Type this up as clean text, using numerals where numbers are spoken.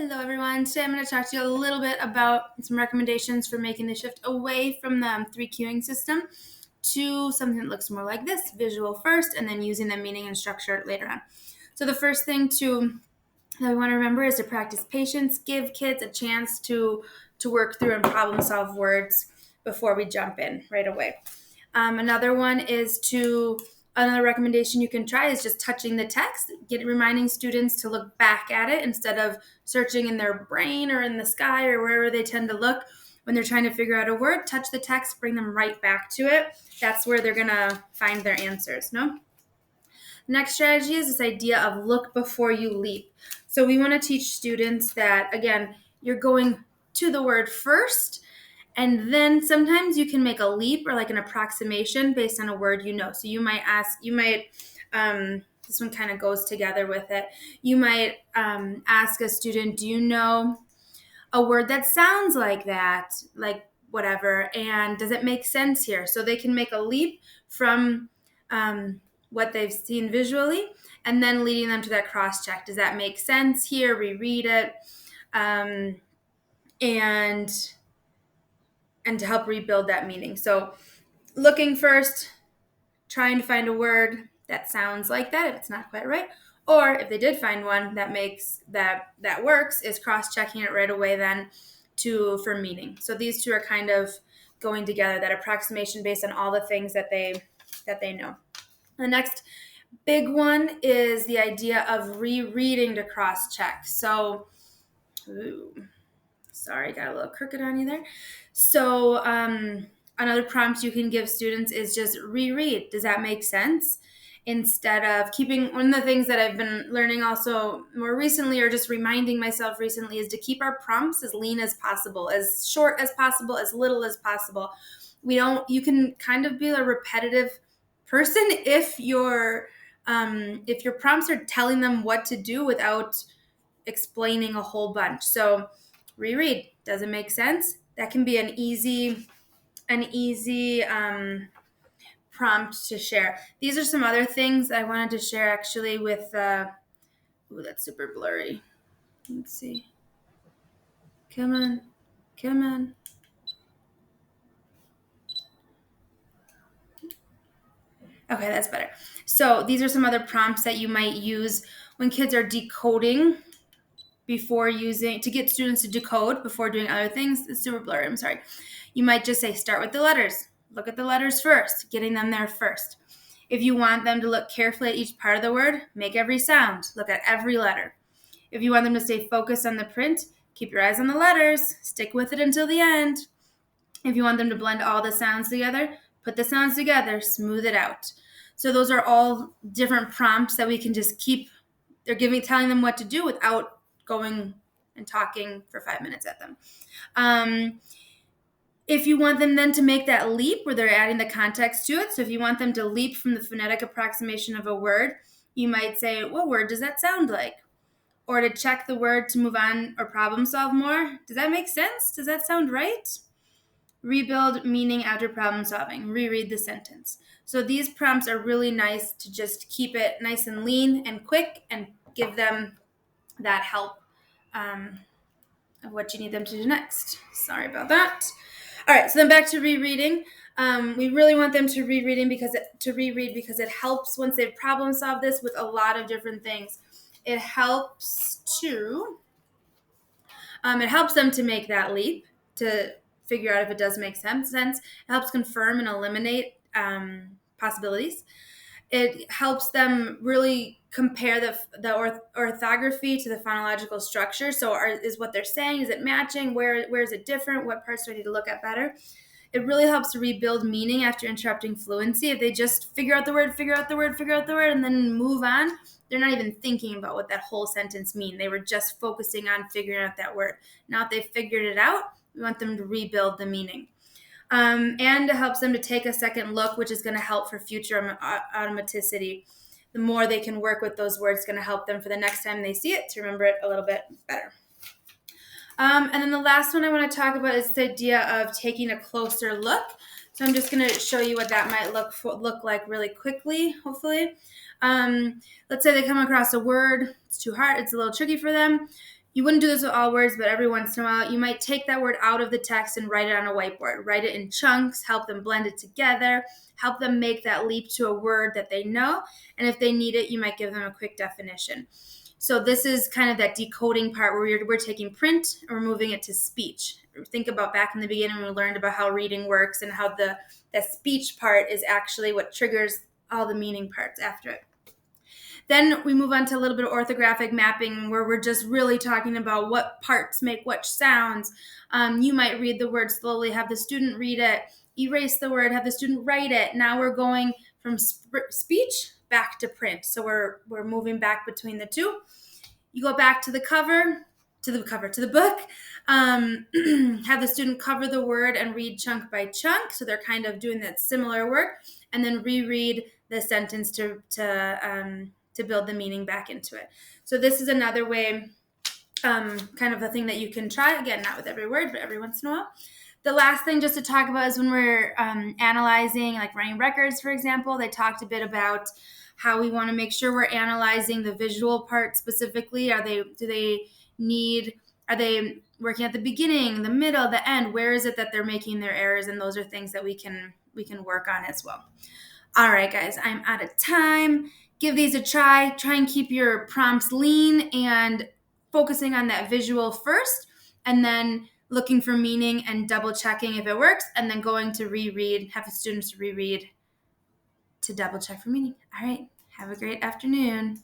Hello everyone, today I'm going to talk to you a little bit about some recommendations for making the shift away from the 3 cueing system to something that looks more like this, visual first and then using the meaning and structure later on. So the first thing that we want to remember is to practice patience, give kids a chance to work through and problem solve words before we jump in right away. Another recommendation you can try is just touching the text, reminding students to look back at it instead of searching in their brain or in the sky or wherever they tend to look when they're trying to figure out a word. Touch the text, bring them right back to it. That's where they're going to find their answers, no? Next strategy is this idea of look before you leap. So we want to teach students that, again, you're going to the word first, and then sometimes you can make a leap or like an approximation based on a word you know. So this one kind of goes together with it. You might ask a student, do you know a word that sounds like that, like whatever, and does it make sense here? So they can make a leap from what they've seen visually and then leading them to that cross-check. Does that make sense here? Reread it. And to help rebuild that meaning. So looking first, trying to find a word that sounds like that if it's not quite right, or if they did find one that makes that works, is cross-checking it right away then for meaning. So these two are kind of going together, that approximation based on all the things that they know. The next big one is the idea of rereading to cross-check. So sorry, got a little crooked on you there. So another prompt you can give students is just reread. Does that make sense? Instead of keeping, one of the things that I've been learning also more recently, or just reminding myself recently, is to keep our prompts as lean as possible, as short as possible, as little as possible. You can kind of be a repetitive person if your prompts are telling them what to do without explaining a whole bunch. So reread. Does it make sense? That can be an easy prompt to share. These are some other things I wanted to share actually with, that's super blurry. Let's see. Come on. Okay, that's better. So these are some other prompts that you might use when kids are decoding to get students to decode before doing other things. It's super blurry, I'm sorry. You might just say, start with the letters. Look at the letters first, getting them there first. If you want them to look carefully at each part of the word, make every sound. Look at every letter. If you want them to stay focused on the print, keep your eyes on the letters. Stick with it until the end. If you want them to blend all the sounds together, put the sounds together, smooth it out. So those are all different prompts that we can just keep. They're telling them what to do without going and talking for 5 minutes at them. If you want them then to make that leap where they're adding the context to it, so if you want them to leap from the phonetic approximation of a word, you might say, what word does that sound like? Or to check the word to move on or problem solve more. Does that make sense? Does that sound right? Rebuild meaning after problem solving. Reread the sentence. So these prompts are really nice to just keep it nice and lean and quick and give them that help of what you need them to do next. Sorry about that. All right, so then back to rereading. We really want them to reread because it helps once they've problem solved this with a lot of different things. It helps them to make that leap, to figure out if it does make sense. It helps confirm and eliminate possibilities. It helps them really compare the orthography to the phonological structure. So is what they're saying, is it matching? Where is it different? What parts do I need to look at better? It really helps to rebuild meaning after interrupting fluency. If they just figure out the word, and then move on, they're not even thinking about what that whole sentence means. They were just focusing on figuring out that word. Now that they've figured it out, we want them to rebuild the meaning. And it helps them to take a second look, which is going to help for future automaticity. The more they can work with those words, it's going to help them for the next time they see it to remember it a little bit better. And then the last one I want to talk about is the idea of taking a closer look. So I'm just going to show you what that might look like really quickly, hopefully. Let's say they come across a word, it's too hard, it's a little tricky for them. You wouldn't do this with all words, but every once in a while, you might take that word out of the text and write it on a whiteboard. Write it in chunks, help them blend it together, help them make that leap to a word that they know. And if they need it, you might give them a quick definition. So this is kind of that decoding part where we're taking print and we're moving it to speech. Think about back in the beginning when we learned about how reading works and how the speech part is actually what triggers all the meaning parts after it. Then we move on to a little bit of orthographic mapping where we're just really talking about what parts make which sounds. You might read the word slowly, have the student read it, erase the word, have the student write it. Now we're going from speech back to print. So we're moving back between the two. You go back to the book. Have the student cover the word and read chunk by chunk. So they're kind of doing that similar work, and then reread the sentence to build the meaning back into it. So this is another way, kind of a thing that you can try. Again, not with every word, but every once in a while. The last thing just to talk about is when we're analyzing, like running records, for example. They talked a bit about how we want to make sure we're analyzing the visual part specifically. Are they working at the beginning, the middle, the end? Where is it that they're making their errors? And those are things that we can work on as well. All right, guys, I'm out of time. Give these a try. Try and keep your prompts lean and focusing on that visual first, and then looking for meaning and double checking if it works, and then going to reread, have the students reread to double check for meaning. All right, have a great afternoon.